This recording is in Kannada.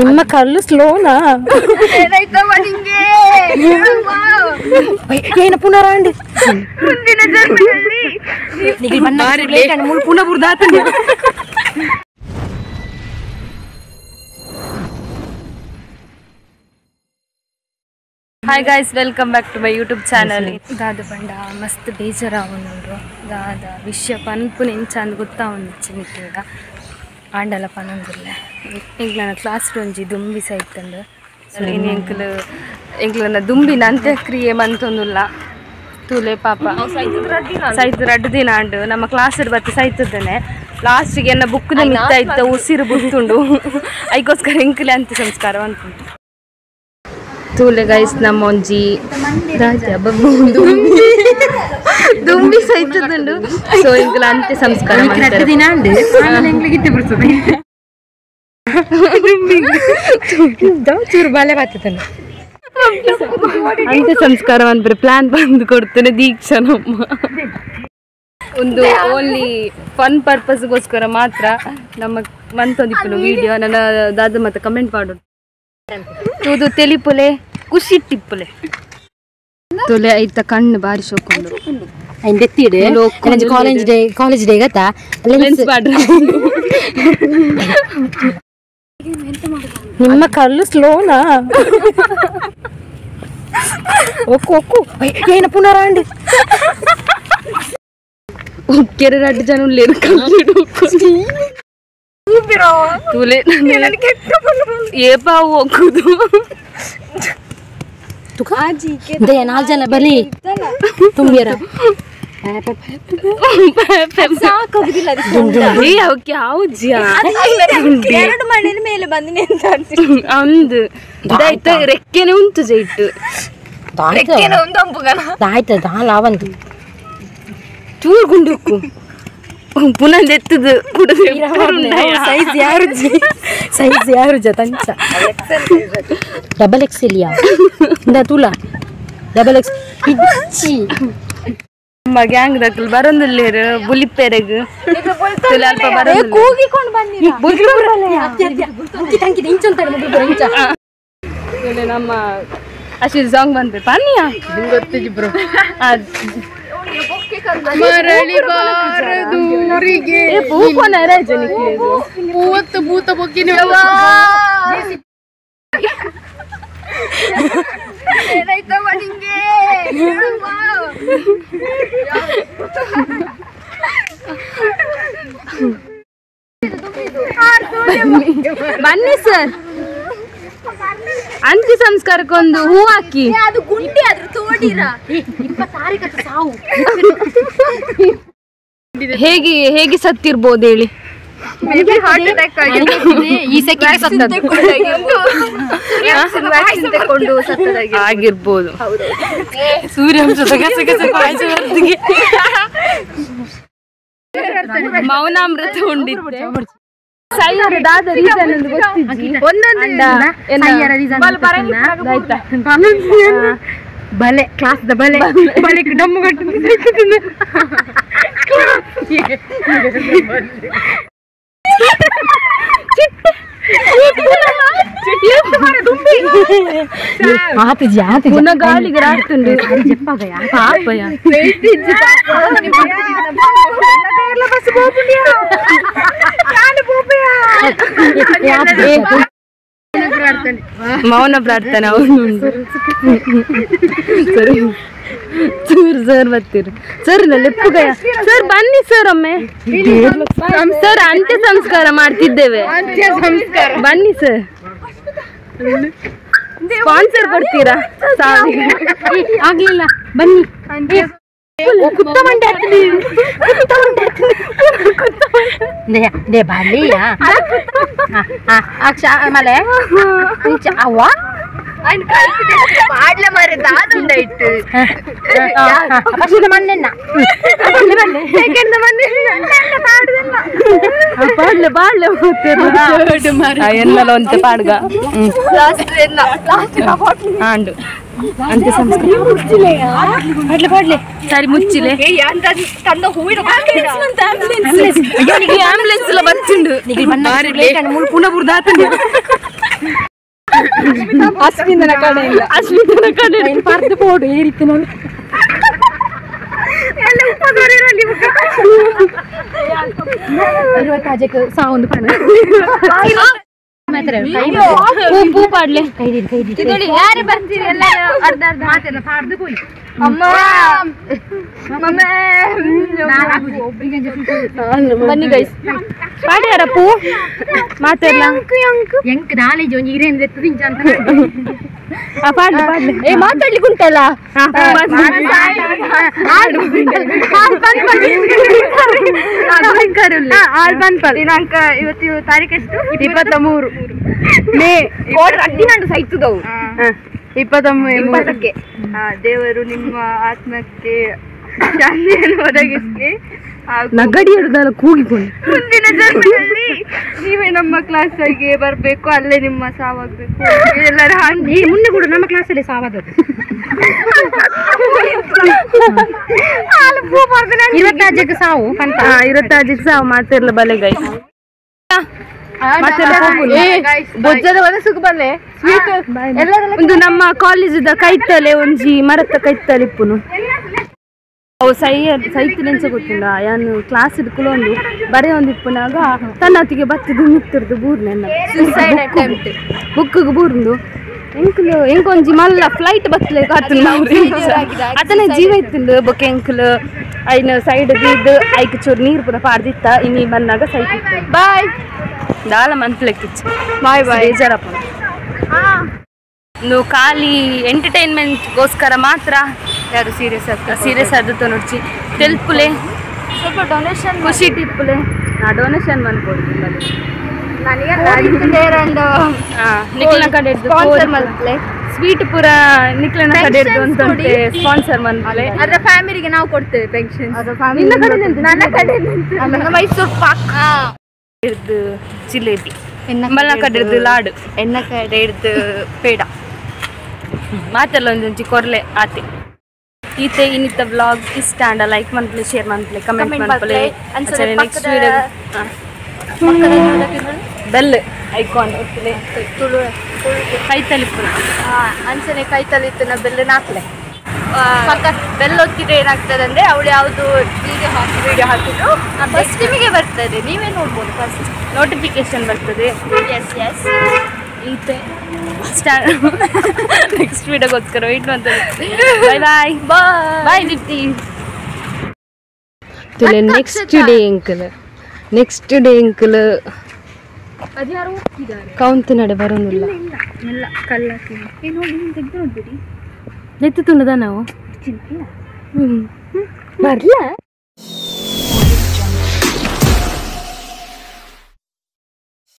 ನಿಮ್ಮ ಕಲ್ಲು ಸ್ಲೋನಾ ಏನ ಪುನರಾಂಡಿ ಪುನಃ ಬುರ್ದಾತ. Hi guys, welcome back to my YouTube channel. ದಾದ ಪಂಡ ಮಸ್ತ್ ಬೇಜಾರಾವನು ದಾದ ವಿಷಯ ಪನ್ಪು ನೆಂಚಂದು ಗೊತ್ತಾವನು ಚಿನ್ನಿಕ್ಕಿಂಗ ಆಂಡಲ ಪನಂದಿಲ್ಲ. ಇಂಕ್ ನನ್ನ ಕ್ಲಾಸ್ ಒಂಜಿ ದುಂಬಿ ಸೈತಂಡು ಇನ್ನು ಎಂಕ್ಲನ್ನ ದುಂಬಿನ ಅಂತ್ಯಕ್ರಿಯೆ ಮಂತೊಂದುಲ್ಲ ತೂಲೆ ಪಾಪ ಸೈತು ರಡ್ಡು ದಿನ ಅಂಡು ನಮ್ಮ ಕ್ಲಾಸ್ ಬತ್ತಿ ಸೈತದ್ದೇನೆ. ಲಾಸ್ಟಿಗೆ ಎನ್ನ ಬುಕ್ನ ಮಿತ್ತ ಇತ್ತ ಉಸಿರು ಬುತ್ತುಂಡು ಅದಕ್ಕೋಸ್ಕರ ಎಂಕ್ಲೆ ಅಂತ್ಯ ಸಂಸ್ಕಾರ ಅಂದ್ಕೊಂಡು ತೂಲೆ ಗೈಸ್ ನಮ್ಮ ಒಂಜಿ ದುಂಬಿ ಸೈತದುಂಡು. ಸೊ ಇಂಕ್ಲ ಅಂತ್ಯ ಸಂಸ್ಕಾರ ದಿನ ಚೂರು ಬಾಳೆ ಬಾತದನು ಅಂತ್ಯ ಸಂಸ್ಕಾರ ಅಂದ್ರೆ ಪ್ಲಾನ್ ಬಂದು ಕೊಡ್ತೇನೆ ದೀಕ್ಷಾ ನಮ್ಮ ಒಂದು ಓನ್ಲಿ ಫನ್ ಪರ್ಪಸ್ಗೋಸ್ಕರ ಮಾತ್ರ ನಮ್ಮ ಮಂತೊಂದಿಪ್ಪನು ವಿಡಿಯೋ ನನ್ನ ದಾದ ಮತ್ತೆ ಕಮೆಂಟ್ ಮಾಡೋದು ತೂದು ತೆಲಿಪುಲೆ ಖುಷಿ ಟಿಪ್ಪುಲೆ ತೊಲೆ ಐತ ಕಣ್ಣು ಬಾರಿ ಶೋಕೊಂಡು ಕಾಲೇಜ್ ಡೇ ಗತ್ತಾ ನಿಮ್ಮ ಕಲ್ಲು ಸ್ಲೋನಾ ಒಕ್ಕು ಒಕ್ಕು ಏನ ಪುನರಾಂಡಿ ಕೆರೆ ರಡ್ಡು ಜನ ಉಳ್ಳೇರು ಕಲ್ಲು ತೂಲೆ ಏ ಪಾವು ಹೋಗುದು ನಾಲ್ಕು ಜನ ಬಲಿ ತುಂಬಿರ ಎರಡು ಮನೆ ಮೇಲೆ ಬಂದಿನಿ ಅಂದು ರೆಕ್ಕೆನೆ ಉಂಟು ಜೈಟ್ ಆಯ್ತದ ಲಾವಂದು ಚೂರು ಗುಂಡು ಪುನಃ ಎತ್ತದು ಸೈಜ್ ಯಾರು ತಂಚ ಡಬಲ್ ಎಕ್ಸ್ ಇಲ್ಲಿಯಾ ತುಲಾ ಡಬಲ್ ಎಕ್ಸ್ ಇಚ್ಚಿ ನಮ್ಮ ಗ್ಯಾಂಗ್ ದಕ್ಕಲ್ ಬರೋದಿಲ್ಲೇರು ಬುಲಿಪೆರೆಗ್ ಅಲ್ಪ ನಮ್ಮ ಅಶಿ ಸಾಂಗ್ ಬಂದ್ರೆ ಪಾನಿಯಾ ಗೊತ್ತಿಜಿ ಬ್ರೋ ಮರಳಿ ಬಾರದೂರಿಗೆ ಮೂವತ್ತು ಭೂತ ಬೊಕ್ಕಿನ ಬನ್ನಿ ಸರ್, ಅಂತ್ಯ ಸಂಸ್ಕಾರಕ್ಕೊಂದು ಹೂ ಹಾಕಿ. ಅದು ಗುಂಡಿ ಆದ್ರೂ ತೋಡಿರ ಹೇಗೆ ಸತ್ತಿರ್ಬೋದು ಹೇಳಿ? ಆಗಿರ್ಬೋದು. ಮೌನಾಮೃತ ಉಂಡಿದ್ದೆ ಬಲೆ ಕ್ಲಾಸ್ ದ ಬಲೆ ಬಲೆ ಡಮ್ಮು ಗಟ್ಟು ಗಾಳಿಗೆ ರಾಡ್ತುಂಡು ಪಾಪಯ ಮೌನ ಪ್ರಾರ್ಥನೆ ಅವನು ಸರ್ ಸರ್ ಬರ್ತೀರಿ ಸರ್ ಲೆಪ್ಪುಗಯ ಸರ್ ಬನ್ನಿ ಸರ್ ಒಮ್ಮೆ ಸರ್ ಅಂತ್ಯ ಸಂಸ್ಕಾರ ಮಾಡ್ತಿದ್ದೇವೆ ಬನ್ನಿ ಸರ್ ಸ್ಪಾನ್ಸರ್ ಕೊಡ್ತೀರಾ? ಆಗ್ಲಿಲ್ಲ ಬನ್ನಿ ಬಾಲಿಯಾ ಆಮೇಲೆ ಅವ್ವ ಎಲ್ಲಲ ಒಂತೆ ಪಾಡ್ಗ ಆಂಡು ಅಂತ್ಯ ಸಂಸ್ಕಾರ ಪಾಡ್ಲೆ ಸರಿ ಮುಚ್ಚಿಲೆ ಆಂಬುಲೆನ್ಸ್ ಎಲ್ಲ ಬರ್ತಿಂಡು ಪುನಃ ಬುರ್ದಾತಂಡು ಅಶ್ವಿಂದನ ಕಡೆ ಪರ್ದು ಪೋಡು ಈ ರೀತಿ ನೋಡಿ ಸಾವೊಂದು ಪಣ ಪೂ ಪಾಡ್ಲೆ ಯಾರು ಬರ್ತೀರಿ ಎಲ್ಲ ಅರ್ಧ ಅರ್ಧ ಮಾತೆಲ್ಲ ಪಾಡ್ದು ಹೋಯ್ ಬನ್ನಿ ಗೈಸ್ ಪಾಡ್ಯಾರ ಪೂ ಮಾತೆಲ್ಲ ಎಂಕ್ ನಾಲೇಜ್ ಒಂಜಿ ಇರೇನ್ ಎತ್ತದಿಂಚ ಅಂತ ಪಾಡ್ಲೆ ಪಾಡ್ಲೆ ಏ ಮಾತಾಡ್ಲಿಕ್ಕೆ ಉಂಟಲ್ಲ ದಿನಾಂಕ ಇವತ್ತು ತಾರೀಕು ಎಷ್ಟು 23 ಮೇ ಸೈತದವು 23ಕ್ಕೆ ದೇವರು ನಿಮ್ಮ ಆತ್ಮಕ್ಕೆ ಶಾಂತಿಯನ್ನು ಒದಗಿಸಿ ನಗಡಿ ಹಿಡಿದಲ್ಲ ಕೂಗಿಕೊಂಡು ಮುಂದಿನ ಜನ್ಮದಲ್ಲಿ ನೀವೇ ನಮ್ಮ ಕ್ಲಾಸಿಗೆ ಬರ್ಬೇಕು, ಅಲ್ಲೇ ನಿಮ್ಮ ಸಾವಾಗ್ಬೇಕು. ಎಲ್ಲರ ಮುಂದೆ ಕೂಡ ನಮ್ಮ ಕ್ಲಾಸಲ್ಲಿ ಸಾವಾದದ್ದು 26ಕ್ಕೆ ಸಾವು 26ಕ್ಕೆ ಸಾವು ಮಾತೆಲ್ಲ ಬಲೆಗೈ ಒಂದು ನಮ್ಮ ಕಾಲೇಜದ ಕೈತಲೆ ಒಂಜಿ ಮರತ್ತ ಕೈತಲೆ ಇಪ್ಪುನು ಅವು ಸೈತಿನೆಂಚ ಗೊತ್ತಿಲ್ಲ ಯಾನು ಕ್ಲಾಸ್ ಹಿಡ್ಕೊಂಡು ಬರೀ ಒಂದು ಇಪ್ಪನಾಗ ತನ್ನೊತ್ತಿಗೆ ಬತ್ತಿದ್ದು ನಿಂತಿರ್ದು ಬೂರ್ನೆಲ್ಲ ಬುಕ್ಕಿಗೆ ಬೂರ್ದು ಎಂಕುಲು ಎಂಕೊಂಜಿ ಮಲ್ಲ ಫ್ಲೈಟ್ ಬತ್ತಲೆ ಕಾತುಂಡು ಅದನ್ನ ಜೀವ ಇತ್ತಿಂದು ಬೊಕ್ಕೆ ಎಂಕುಲು ಐನ ಸೈಡ್ ಬಿದ್ದು ಐಕ್ ಚೂರು ನೀರು ಪುನಃ ಪಾಡ್ದಿತ್ತ ಇನ್ನಿ ಬಂದಾಗ ಸೈಟ್ ಬಾಯ್ ದಾಳ ಮಂತ್ಲೆಕ್ಕಿಚ್ಚು ಬಾಯ್ ಬಾಯ್ ಬೇಜಾರಪ್ಪ ನೀವು ಖಾಲಿ ಎಂಟರ್ಟೈನ್ಮೆಂಟ್ಗೋಸ್ಕರ ಮಾತ್ರ ಯಾರು ಸೀರಿಯಸ್ ಆದದ್ದು ನೋಡ್ಚಿ ತೆಲ್ಪುಲೆ ಸ್ವಲ್ಪ ಡೊನೇಷನ್ ಖುಷಿ ಟಿಪ್ಪುಲೆ ನಾ ಡೊನೇಷನ್ ಬಂದ್ಕೊಡ್ತೀನಿ ನಿಖಿಲ್ನ ಕಡೆ ಸ್ವೀಟ್ ಪೂರ ನಿಖಿಲ್ನ ಕಡೆ ಅಂತ ಸ್ಪಾನ್ಸರ್ ಬಂದ್ಲೆ ಅದರ ಫ್ಯಾಮಿಲಿಗೆ ನಾವು ಕೊಡ್ತೇವೆ ಪೆನ್ಷನ್. ನನ್ನ ಕಡೆ ಮೈಸೂರು ಪಾಕ್ ಹಿಡ್ದು ಜಿಲೇಬಿ ಮಲ್ಲ ಕಡೆ ಹಿಡ್ದು ಲಾಡು ಎಣ್ಣ ಕಡೆ ಹಿಡ್ದು ಪೇಡ ಮಾತೆಲ್ಲ ಒಂದೊಂಚಿ ಕೊರ್ಲೆ ಆತೆ ಈತೆ ಇನ್ನಿತ್ತ ವ್ಲಾಗ್ ಇಷ್ಟ ಅಂಡ ಲೈಕ್ ಮಾಡ್ಲಿ ಶೇರ್ ಮಾಡ್ಲಿ ಕಮೆಂಟ್ ಮಾಡ್ಲಿ ನೆಕ್ಸ್ಟ್ ವಿಡಿಯೋ ಬೆಲ್ ಐಕಾನ್ ಒತ್ತಲೆ ಕೈತಲಿಪ್ಪು ಅಂಚನೆ ಕೈತಲಿತ್ತು ಬೆಲ್ಲ ನಾಕ್ಲೆ ಪಕ್ಕ ಬೆಲ್ಲ ಒತ್ತಿದ್ರೆ ಏನಾಗ್ತದೆ ಅಂದ್ರೆ ಅವಳು ಯಾವುದು ವಿಡಿಯೋ ಹಾಕಿದ್ರು ಫಸ್ಟ್ ನಿಮಗೆ ಬರ್ತದೆ, ನೀವೇ ನೋಡ್ಬೋದು. ಫಸ್ಟ್ ನೋಟಿಫಿಕೇಶನ್ ಬರ್ತದೆ. ಎಸ್ ಎಸ್ ಈತೆ ನೆಕ್ಸ್ಟ್ ವಿಡಿಯೋಗೋಸ್ಕರ ವೆಯ್ಟ್ ಮಾಡ್ತಾರೆ. ಬಾಯ್ ಬಾಯ್ ಬಾಯ್ ದೀಪ್ತಿ. ನೆಕ್ಸ್ಟ್ ಡೇ ಅಂಕಲ್ ಕೌಂತ್ ನಡೆ ಬರೋದಿಲ್ಲ ಎಲ್ಲ ಕಲ್ಲಾಕಿ ತೆಗೆದು ನೋಡ್ಬಿಡಿ ನೆತ್ತು ತುಂಡದ ನಾವು ಬರ್ಲಾ